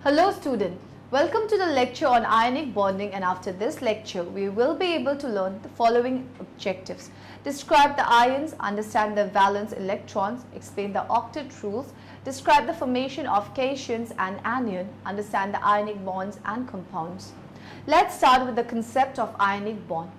Hello student, welcome to the lecture on ionic bonding, and after this lecture we will be able to learn the following objectives. Describe the ions, understand the valence electrons, explain the octet rules, describe the formation of cations and anion, understand the ionic bonds and compounds. Let's start with the concept of ionic bond.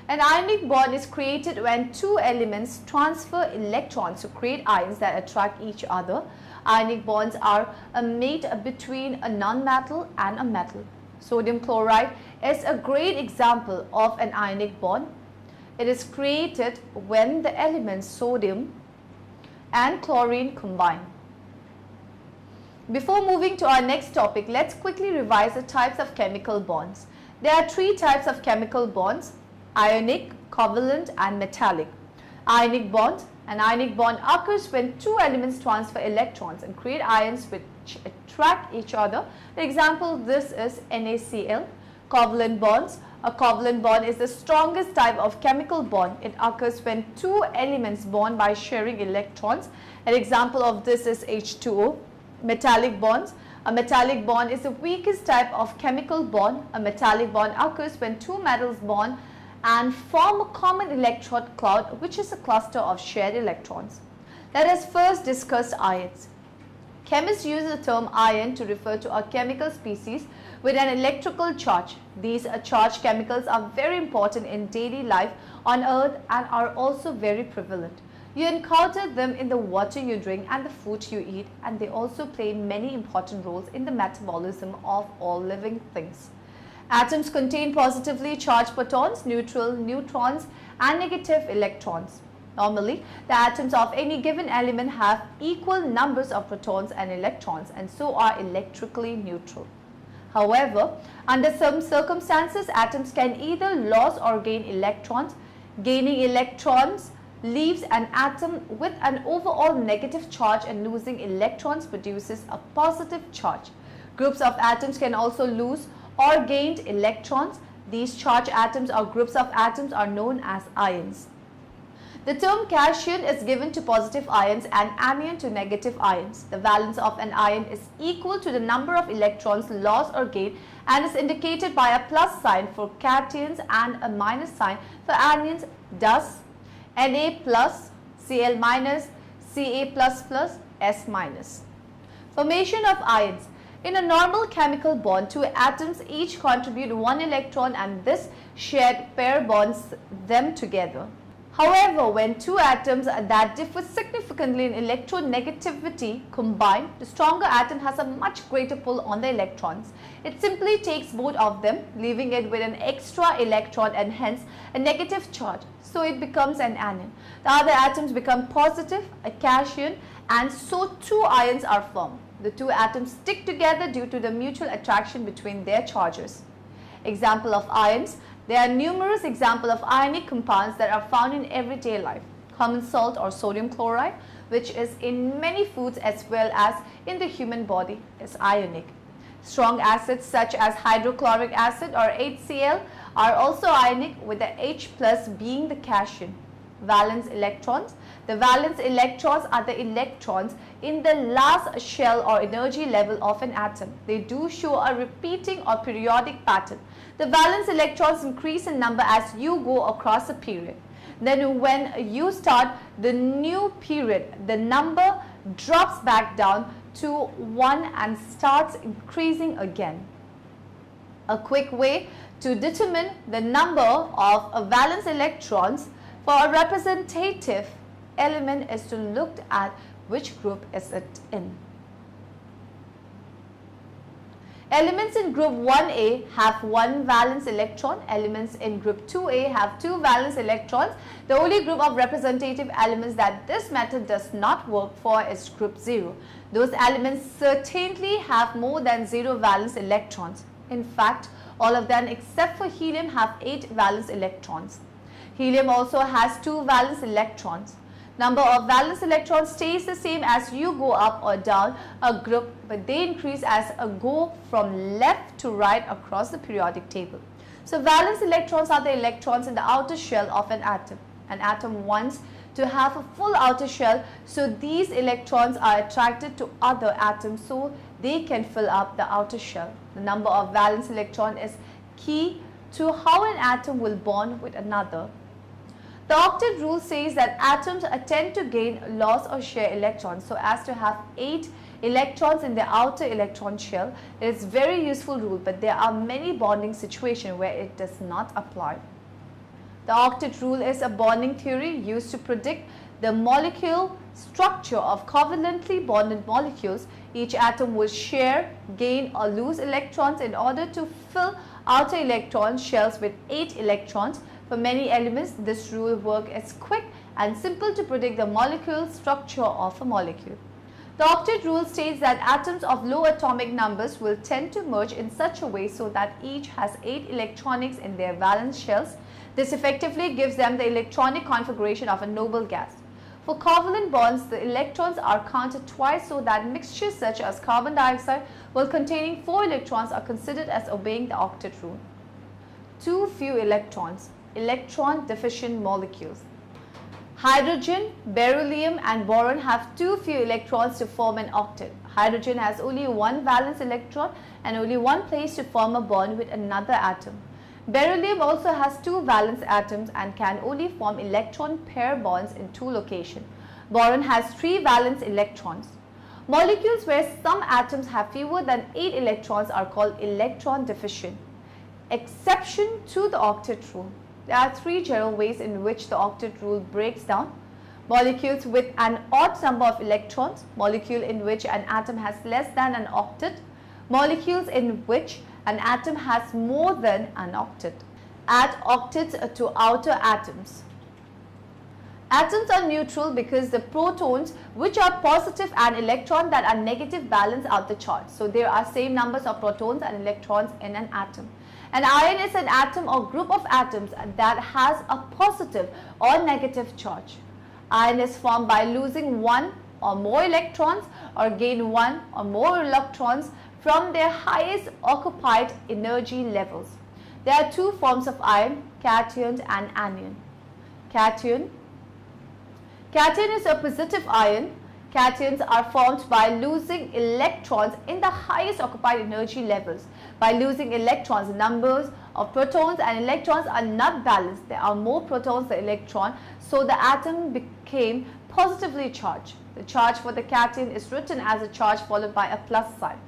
An ionic bond is created when two elements transfer electrons to create ions that attract each other. Ionic bonds are made between a nonmetal and a metal. Sodium chloride is a great example of an ionic bond. It is created when the elements sodium and chlorine combine. Before moving to our next topic, let's quickly revise the types of chemical bonds. There are three types of chemical bonds: ionic, covalent and metallic. Ionic bonds. An ionic bond occurs when two elements transfer electrons and create ions which attract each other. For example, this is NaCl. Covalent bonds. A covalent bond is the strongest type of chemical bond. It occurs when two elements bond by sharing electrons. An example of this is H2O. Metallic bonds. A metallic bond is the weakest type of chemical bond. A metallic bond occurs when two metals bond and form a common electron cloud, which is a cluster of shared electrons. Let us first discuss ions. Chemists use the term ion to refer to a chemical species with an electrical charge. These charged chemicals are very important in daily life on Earth and are also very prevalent. You encounter them in the water you drink and the food you eat, and they also play many important roles in the metabolism of all living things. Atoms contain positively charged protons, neutrons and negative electrons. Normally, the atoms of any given element have equal numbers of protons and electrons and so are electrically neutral. However, under some circumstances, atoms can either lose or gain electrons. Gaining electrons leaves an atom with an overall negative charge, and losing electrons produces a positive charge. Groups of atoms can also lose or gained electrons. These charged atoms or groups of atoms are known as ions. The term cation is given to positive ions and anion to negative ions. The valence of an ion is equal to the number of electrons lost or gained and is indicated by a plus sign for cations and a minus sign for anions. Thus, Na plus, Cl minus, Ca plus plus, S minus. Formation of ions. In a normal chemical bond, two atoms each contribute one electron and this shared pair bonds them together. However, when two atoms that differ significantly in electronegativity combine, the stronger atom has a much greater pull on the electrons. It simply takes both of them, leaving it with an extra electron and hence a negative charge. So it becomes an anion. The other atoms become positive, a cation, and so two ions are formed. The two atoms stick together due to the mutual attraction between their charges. Example of ions. There are numerous examples of ionic compounds that are found in everyday life. Common salt or sodium chloride, which is in many foods as well as in the human body, is ionic. Strong acids such as hydrochloric acid or HCl are also ionic, with the H plus being the cation. Valence electrons. The valence electrons are the electrons in the last shell or energy level of an atom. They do show a repeating or periodic pattern. The valence electrons increase in number as you go across a period. Then when you start the new period, the number drops back down to 1 and starts increasing again. A quick way to determine the number of valence electrons for a representative element is to look at which group is it in. Elements in group 1A have one valence electron. Elements in group 2A have two valence electrons. The only group of representative elements that this method does not work for is group 0. Those elements certainly have more than 0 valence electrons. In fact, all of them except for helium have 8 valence electrons. Helium also has 2 valence electrons. Number of valence electrons stays the same as you go up or down a group, but they increase as you go from left to right across the periodic table. So valence electrons are the electrons in the outer shell of an atom. An atom wants to have a full outer shell, so these electrons are attracted to other atoms so they can fill up the outer shell. The number of valence electron is key to how an atom will bond with another. The octet rule says that atoms tend to gain, loss or share electrons so as to have 8 electrons in the outer electron shell. It is a very useful rule, but there are many bonding situations where it does not apply. The octet rule is a bonding theory used to predict the molecular structure of covalently bonded molecules. Each atom will share, gain or lose electrons in order to fill outer electron shells with 8 electrons. For many elements, this rule works as quick and simple to predict the molecular structure of a molecule. The octet rule states that atoms of low atomic numbers will tend to merge in such a way so that each has 8 electronics in their valence shells. This effectively gives them the electronic configuration of a noble gas. For covalent bonds, the electrons are counted twice so that mixtures such as carbon dioxide while containing 4 electrons are considered as obeying the octet rule. Too few electrons. Electron deficient molecules. Hydrogen, beryllium and boron have too few electrons to form an octet. Hydrogen has only one valence electron and only one place to form a bond with another atom. Beryllium also has 2 valence atoms and can only form electron pair bonds in 2 locations. Boron has 3 valence electrons. Molecules where some atoms have fewer than 8 electrons are called electron deficient. Exception to the octet rule. There are 3 general ways in which the octet rule breaks down. Molecules with an odd number of electrons, molecule in which an atom has less than an octet, molecules in which an atom has more than an octet. Add octets to outer atoms. Atoms are neutral because the protons which are positive and electrons that are negative balance out the charge. So there are same numbers of protons and electrons in an atom. An ion is an atom or group of atoms that has a positive or negative charge. Ion is formed by losing one or more electrons or gain one or more electrons from their highest occupied energy levels. There are 2 forms of ion, cation and anion. Cation is a positive ion. Cations are formed by losing electrons in the highest occupied energy levels. By losing electrons, the numbers of protons and electrons are not balanced. There are more protons than electrons, so the atom became positively charged. The charge for the cation is written as a charge followed by a plus sign.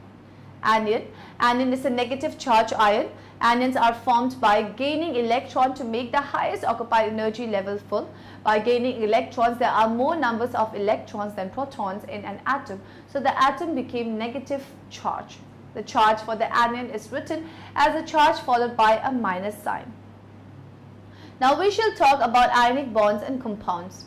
Anion is a negative charge ion. Anions are formed by gaining electron to make the highest occupied energy level full. By gaining electrons, there are more numbers of electrons than protons in an atom, so the atom became negative charge. The charge for the anion is written as a charge followed by a minus sign. Now we shall talk about ionic bonds and compounds.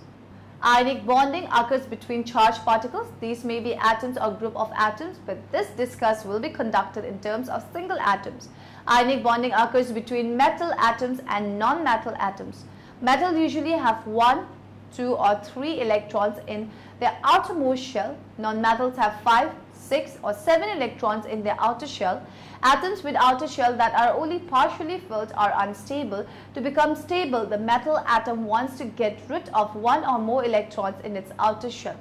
Ionic bonding occurs between charged particles. These may be atoms or group of atoms, but this discussion will be conducted in terms of single atoms. Ionic bonding occurs between metal atoms and non-metal atoms. Metal usually have 1, 2 or 3 electrons in their outermost shell. Non-metals have 5, 6 or 7 electrons in their outer shell. Atoms with outer shell that are only partially filled are unstable. To become stable, the metal atom wants to get rid of 1 or more electrons in its outer shell.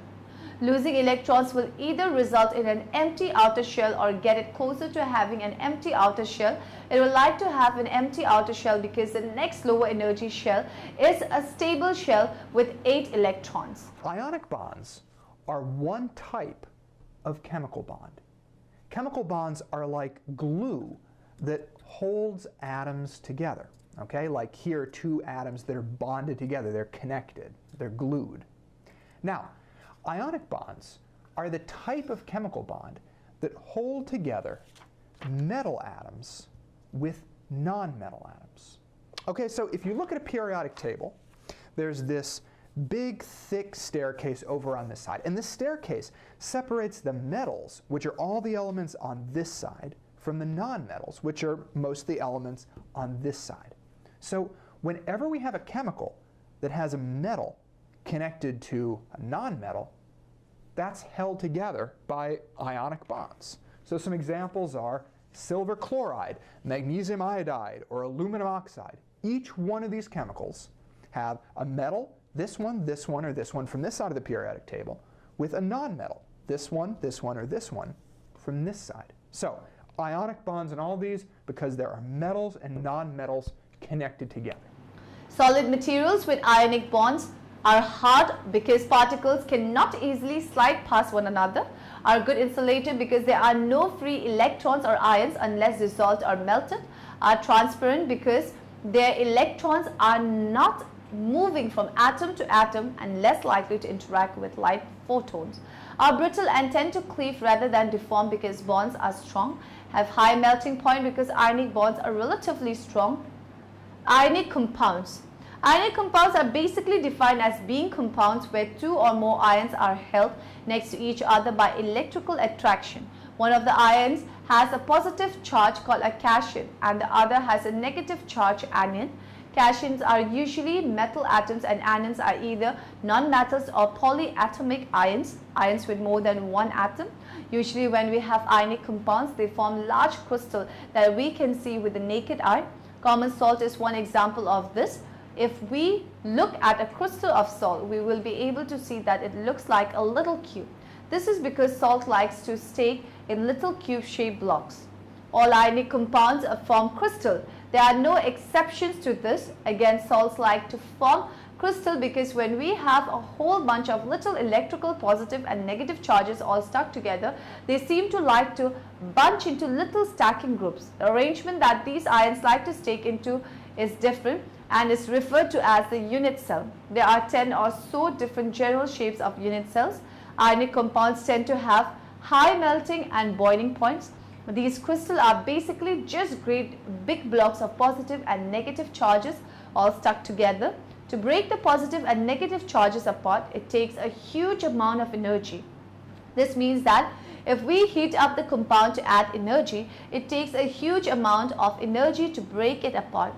Losing electrons will either result in an empty outer shell or get it closer to having an empty outer shell. It will like to have an empty outer shell because the next lower energy shell is a stable shell with 8 electrons. Ionic bonds are one type of chemical bond. Chemical bonds are like glue that holds atoms together. Okay, like here are 2 atoms that are bonded together. They're connected. They're glued. Now, ionic bonds are the type of chemical bond that hold together metal atoms with non-metal atoms. Okay, so if you look at a periodic table, there's this big, thick staircase over on this side. And this staircase separates the metals, which are all the elements on this side, from the non-metals, which are most of the elements on this side. So whenever we have a chemical that has a metal connected to a non-metal, that's held together by ionic bonds. So some examples are silver chloride, magnesium iodide, or aluminum oxide. Each one of these chemicals have a metal, this one, or this one from this side of the periodic table, with a non-metal, this one, or this one from this side. So ionic bonds in all these because there are metals and non-metals connected together. Solid materials with ionic bonds are hard because particles cannot easily slide past one another, are good insulated because there are no free electrons or ions unless dissolved or melted, are transparent because their electrons are not moving from atom to atom and less likely to interact with light photons, are brittle and tend to cleave rather than deform because bonds are strong, have high melting point because ionic bonds are relatively strong. Ionic compounds. Ionic compounds are basically defined as being compounds where two or more ions are held next to each other by electrical attraction. One of the ions has a positive charge called a cation and the other has a negative charge anion. Cations are usually metal atoms and anions are either non-metals or polyatomic ions, ions with more than one atom. Usually when we have ionic compounds, they form large crystals that we can see with the naked eye. Common salt is one example of this. If we look at a crystal of salt, we will be able to see that it looks like a little cube. This is because salt likes to stay in little cube-shaped blocks. All ionic compounds form crystal. There are no exceptions to this. Again, salts like to form crystal because when we have a whole bunch of little electrical positive and negative charges all stuck together, they seem to like to bunch into little stacking groups. The arrangement that these ions like to stick into is different and is referred to as the unit cell. There are 10 or so different general shapes of unit cells. Ionic compounds tend to have high melting and boiling points. These crystals are basically just great big blocks of positive and negative charges all stuck together. To break the positive and negative charges apart, it takes a huge amount of energy. This means that if we heat up the compound to add energy, it takes a huge amount of energy to break it apart.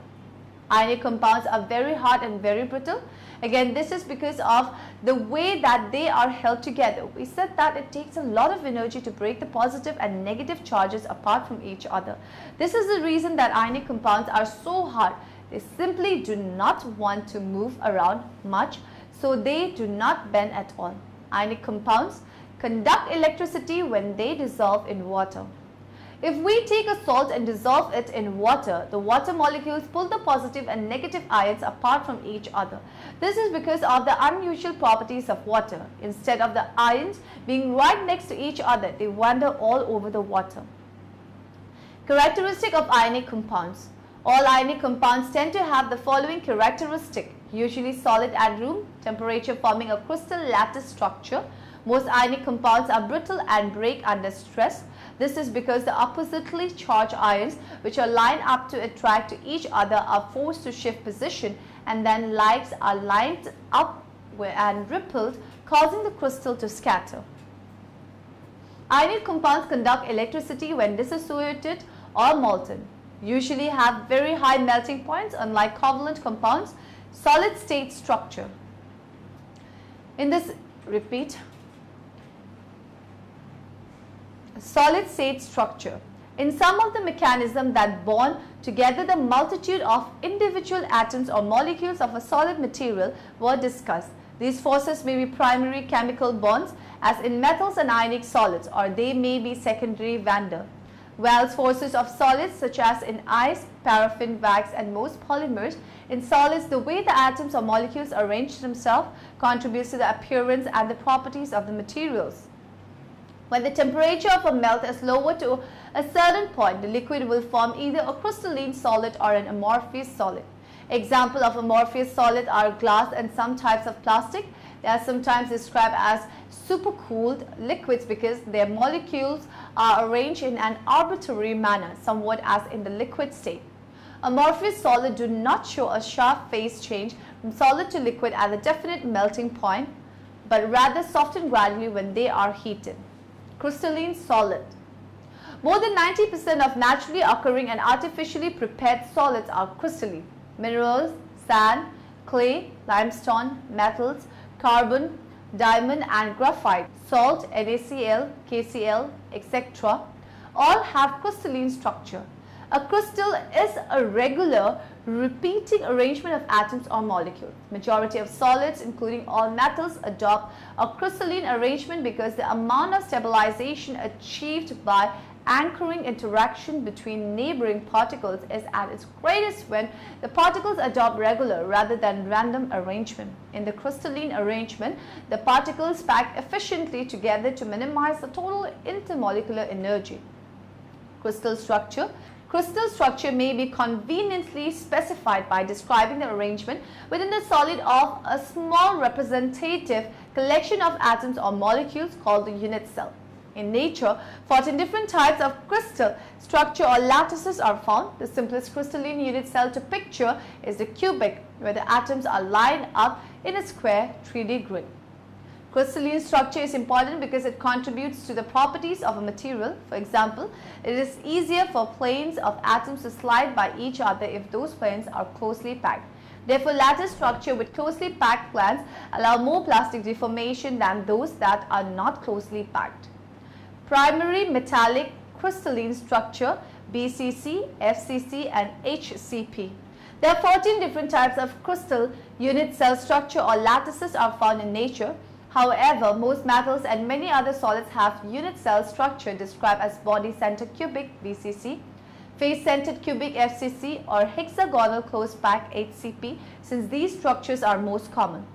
Ionic compounds are very hard and very brittle. Again, this is because of the way that they are held together. We said that it takes a lot of energy to break the positive and negative charges apart from each other. This is the reason that ionic compounds are so hard. They simply do not want to move around much, so they do not bend at all. Ionic compounds conduct electricity when they dissolve in water. If we take a salt and dissolve it in water, the water molecules pull the positive and negative ions apart from each other. This is because of the unusual properties of water. Instead of the ions being right next to each other, they wander all over the water. Characteristic of ionic compounds. All ionic compounds tend to have the following characteristic: usually solid at room temperature, forming a crystal lattice structure. Most ionic compounds are brittle and break under stress. This is because the oppositely charged ions, which are lined up to attract to each other, are forced to shift position, and then lights are lined up and rippled, causing the crystal to scatter. Ionic compounds conduct electricity when dissociated or molten. Usually have very high melting points, unlike covalent compounds. Solid state structure. Solid state structure. In some of the mechanisms that bond together the multitude of individual atoms or molecules of a solid material were discussed. These forces may be primary chemical bonds, as in metals and ionic solids, or they may be secondary van der Waals forces of solids, such as in ice, paraffin, wax, and most polymers. In solids, the way the atoms or molecules arrange themselves contributes to the appearance and the properties of the materials. When the temperature of a melt is lowered to a certain point, the liquid will form either a crystalline solid or an amorphous solid. Examples of amorphous solid are glass and some types of plastic. They are sometimes described as supercooled liquids because their molecules are arranged in an arbitrary manner, somewhat as in the liquid state. Amorphous solids do not show a sharp phase change from solid to liquid at a definite melting point, but rather soften gradually when they are heated. Crystalline solid. More than 90% of naturally occurring and artificially prepared solids are crystalline. Minerals, sand, clay, limestone, metals, carbon, diamond and graphite, salt, NaCl, KCl, etc. all have crystalline structure. A crystal is a regular repeating arrangement of atoms or molecules. Majority of solids, including all metals, adopt a crystalline arrangement because the amount of stabilization achieved by anchoring interaction between neighboring particles is at its greatest when the particles adopt regular rather than random arrangement. In the crystalline arrangement, the particles pack efficiently together to minimize the total intermolecular energy. Crystal structure. Crystal structure may be conveniently specified by describing the arrangement within the solid of a small representative collection of atoms or molecules called the unit cell. In nature, 14 different types of crystal structure or lattices are found. The simplest crystalline unit cell to picture is the cubic, where the atoms are lined up in a square 3D grid. Crystalline structure is important because it contributes to the properties of a material. For example, it is easier for planes of atoms to slide by each other if those planes are closely packed. Therefore, lattice structure with closely packed planes allow more plastic deformation than those that are not closely packed. Primary metallic crystalline structure, BCC, FCC and HCP. There are 14 different types of crystal unit cell structure or lattices are found in nature. However, most metals and many other solids have unit cell structure described as body-centered cubic (BCC), face-centered cubic (FCC) or hexagonal close-packed (HCP), since these structures are most common.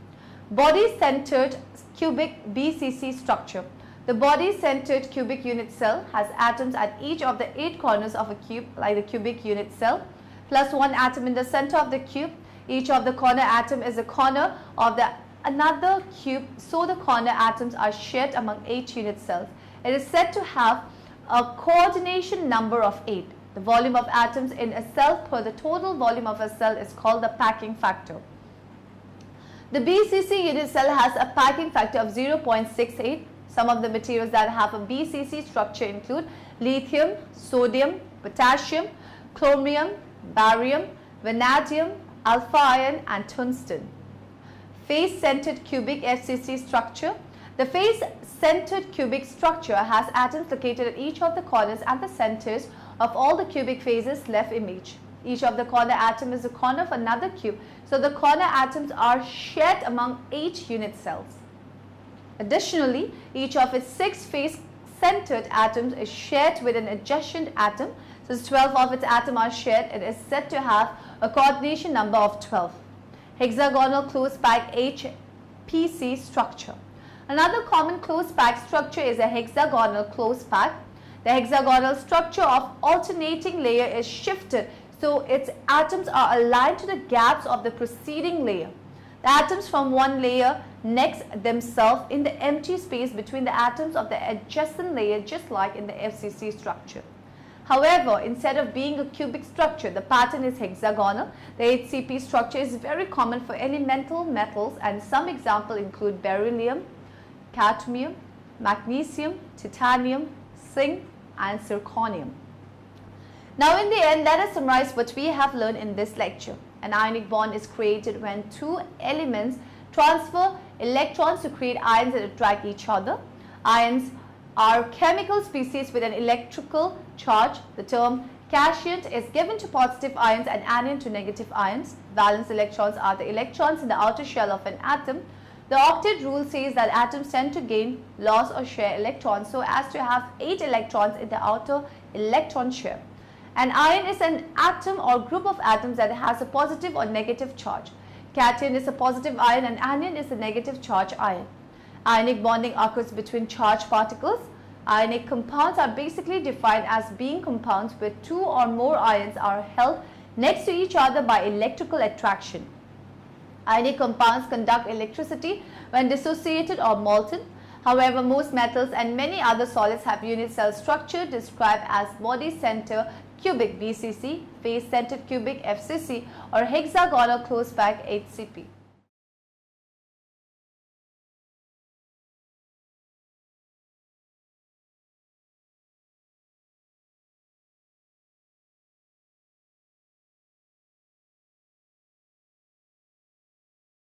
Body-centered cubic (BCC) structure. The body-centered cubic unit cell has atoms at each of the 8 corners of a cube, like the cubic unit cell, plus 1 atom in the center of the cube. Each of the corner atom is a corner of another cube, so the corner atoms are shared among 8 unit cells. It is said to have a coordination number of 8. The volume of atoms in a cell per the total volume of a cell is called the packing factor. The BCC unit cell has a packing factor of 0.68. Some of the materials that have a BCC structure include lithium, sodium, potassium, chromium, barium, vanadium, alpha iron and tungsten. Face-centered cubic FCC structure. The face-centered cubic structure has atoms located at each of the corners and the centers of all the cubic faces left image. Each of the corner atom is a corner of another cube, so the corner atoms are shared among 8 unit cells. Additionally, each of its 6 face-centered atoms is shared with an adjacent atom. Since 12 of its atoms are shared, it is said to have a coordination number of 12. Hexagonal close-packed HPC structure. Another common close-packed structure is a hexagonal close-pack. The hexagonal structure of alternating layer is shifted so its atoms are aligned to the gaps of the preceding layer. The atoms from one layer next themselves in the empty space between the atoms of the adjacent layer, just like in the FCC structure. However, instead of being a cubic structure, the pattern is hexagonal. The HCP structure is very common for elemental metals, and some examples include beryllium, cadmium, magnesium, titanium, zinc and zirconium. Now in the end, let us summarize what we have learned in this lecture. An ionic bond is created when 2 elements transfer electrons to create ions that attract each other. Ions are chemical species with an electrical charge. The term cation is given to positive ions and anion to negative ions. Valence electrons are the electrons in the outer shell of an atom. The octet rule says that atoms tend to gain, lose or share electrons so as to have 8 electrons in the outer electron shell. An ion is an atom or group of atoms that has a positive or negative charge. Cation is a positive ion and anion is a negative charge ion. Ionic bonding occurs between charged particles. Ionic compounds are basically defined as being compounds where 2 or more ions are held next to each other by electrical attraction. Ionic compounds conduct electricity when dissociated or molten. However, most metals and many other solids have unit cell structure described as body-center cubic BCC, face-centered cubic FCC or hexagonal close-packed HCP.